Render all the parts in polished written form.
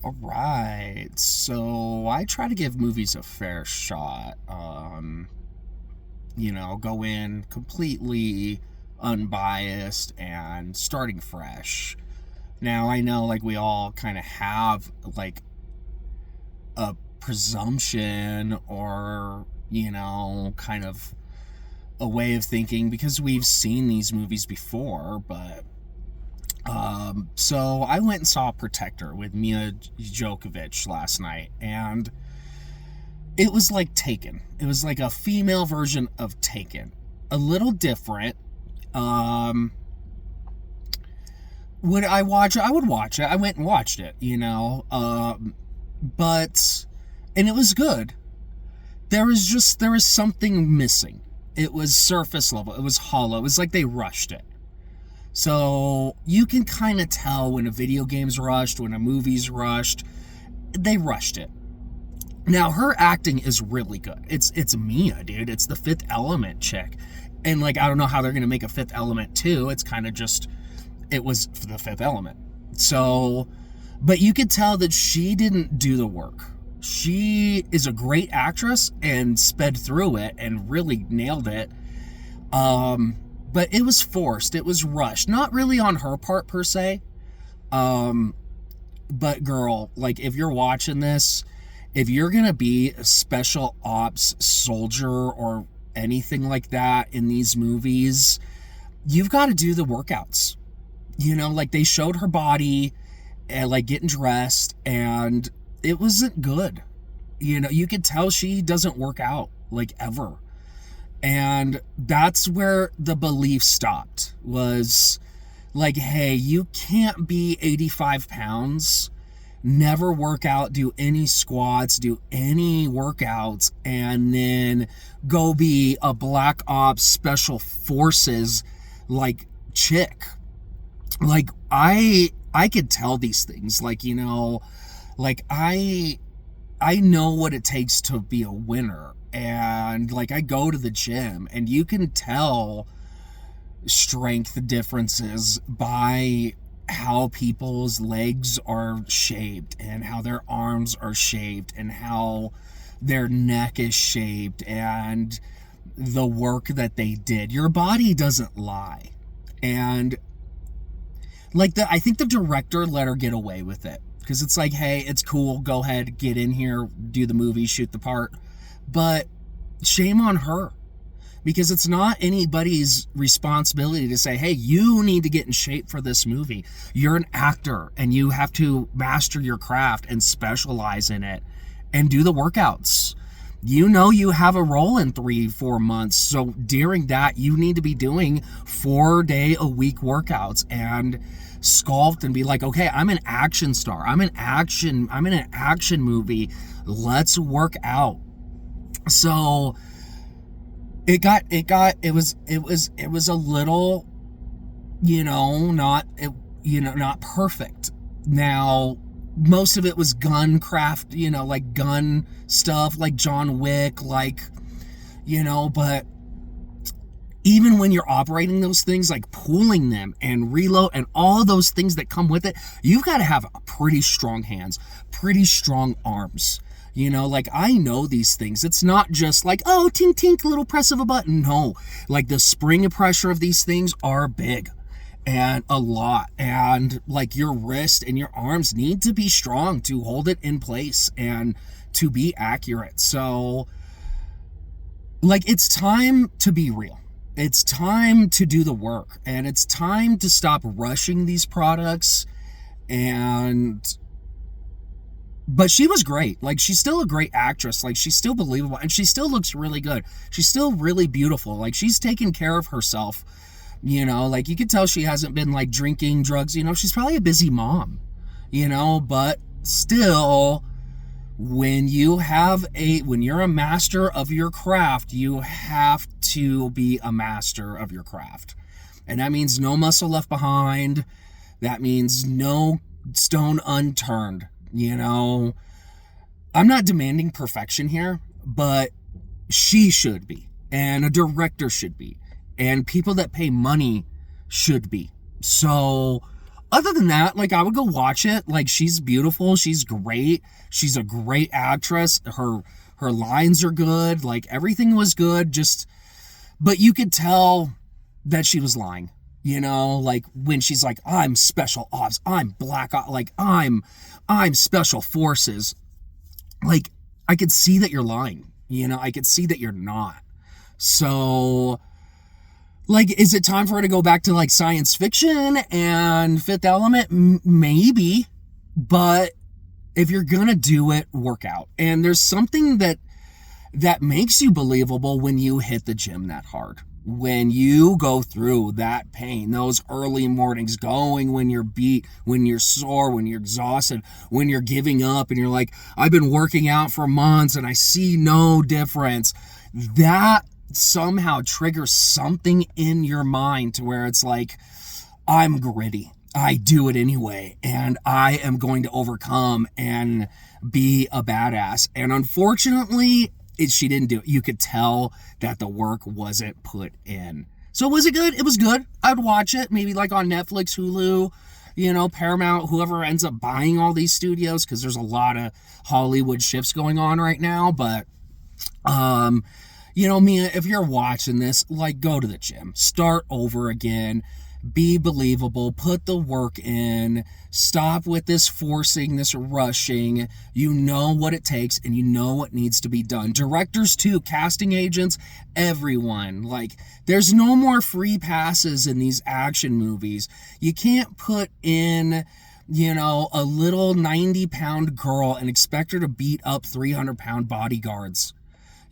All right. So I try to give movies a fair shot. Go in completely unbiased and starting fresh. Now I know like we all kind of have like a presumption or, kind of a way of thinking because we've seen these movies before, but so I went and saw Protector with Mia Djokovic last night, and it was like Taken. It was like a female version of Taken, a little different. Um, would I watch it? I would watch it. I went and watched it, but and it was good. There was something missing. It was surface level. It was hollow. It was like they rushed it. So you can kind of tell when a video game's rushed, when a movie's rushed. They rushed it. Now her acting is really good. It's Mia, dude. It's the Fifth Element chick, and like I don't know how they're gonna make a Fifth Element 2. It's kind of just it was the Fifth Element. So, but you could tell that she didn't do the work. She is a great actress and sped through it and really nailed it. But it was forced. It was rushed. Not really on her part per se. But girl, like if you're watching this, if you're gonna be a special ops soldier or anything like that in these movies, you've got to do the workouts. Like they showed her body and like getting dressed, and it wasn't good. You could tell she doesn't work out like ever. And that's where the belief stopped, was like, hey, you can't be 85 pounds, never work out, do any squats, do any workouts, and then go be a black ops special forces like chick. Like I could tell these things, like, like I know what it takes to be a winner, and like I go to the gym and you can tell strength differences by how people's legs are shaped and how their arms are shaped and how their neck is shaped and the work that they did. Your body doesn't lie. And like I think the director let her get away with it because it's like, hey, it's cool, go ahead, get in here, do the movie, shoot the part. But shame on her, because it's not anybody's responsibility to say, hey, you need to get in shape for this movie. You're an actor and you have to master your craft and specialize in it and do the workouts. You have a role in 3-4 months, so during that you need to be doing 4-day-a-week workouts and sculpt and be like, okay, I'm an action star, I'm in an action movie, let's work out. So it was a little, not perfect. Now most of it was gun craft, like gun stuff, like John Wick, like, but even when you're operating those things, like pulling them and reload and all those things that come with it, you've got to have pretty strong hands, pretty strong arms. Like I know these things. It's not just like, oh, tink tink, little press of a button. No, like the spring and pressure of these things are big and a lot. And like your wrist and your arms need to be strong to hold it in place and to be accurate. So like it's time to be real. It's time to do the work, and it's time to stop rushing these products. But she was great. Like she's still a great actress. Like she's still believable and she still looks really good. She's still really beautiful. Like she's taking care of herself. Like you could tell she hasn't been like drinking drugs. She's probably a busy mom, but still, when you're a master of your craft, you have to be a master of your craft. And that means no muscle left behind. That means no stone unturned. I'm not demanding perfection here, but she should be, and a director should be, and people that pay money should be. So other than that, like, I would go watch it. Like, she's beautiful, she's great, she's a great actress, her lines are good, like, everything was good, just, but you could tell that she was lying, you know, like, when she's like, I'm special ops, I'm black ops, like, I'm special forces, like, I could see that you're lying, you know, I could see that you're not. So, like, is it time for her to go back to, like, science fiction and Fifth Element? Maybe. But if you're gonna do it, work out. And there's something that makes you believable when you hit the gym that hard. When you go through that pain, those early mornings, going when you're beat, when you're sore, when you're exhausted, when you're giving up, and you're like, I've been working out for months and I see no difference. That somehow triggers something in your mind to where it's like, I'm gritty, I do it anyway, and I am going to overcome and be a badass. And unfortunately, she didn't do it. You could tell that the work wasn't put in. So was it good? It was good. I'd watch it, maybe like on Netflix, Hulu, you know, Paramount, whoever ends up buying all these studios, because there's a lot of Hollywood shifts going on right now. But you know, Mia, if you're watching this, like, go to the gym, start over again, be believable, put the work in, stop with this forcing, this rushing. You know what it takes and you know what needs to be done. Directors too, casting agents, everyone. Like, there's no more free passes in these action movies. You can't put in, you know, a little 90-pound girl and expect her to beat up 300-pound bodyguards.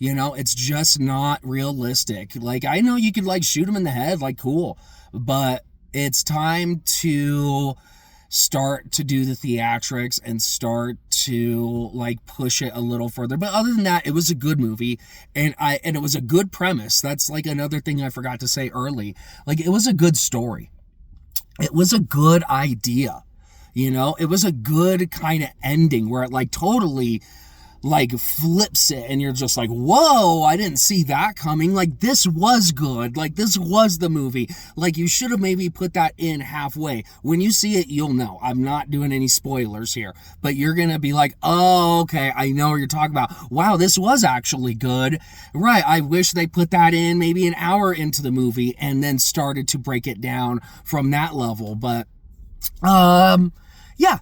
You know, it's just not realistic. Like, I know you could, like, shoot them in the head, like, cool. But it's time to start to do the theatrics and start to, like, push it a little further. But other than that, it was a good movie. And it was a good premise. That's, like, another thing I forgot to say early. Like, it was a good story. It was a good idea. You know, it was a good kind of ending where it, like, totally, like, flips it and you're just like, whoa, I didn't see that coming. Like, this was good. Like, this was the movie. Like, you should have maybe put that in halfway. When you see it, you'll know. I'm not doing any spoilers here, but you're gonna be like, oh, okay, I know what you're talking about. Wow, this was actually good. Right, I wish they put that in maybe an hour into the movie and then started to break it down from that level. But yeah,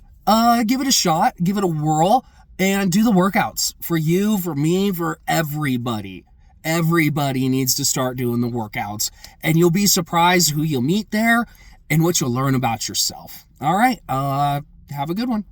give it a shot, give it a whirl, and do the workouts for you, for me, for everybody. Everybody needs to start doing the workouts, and you'll be surprised who you'll meet there and what you'll learn about yourself. All right, have a good one.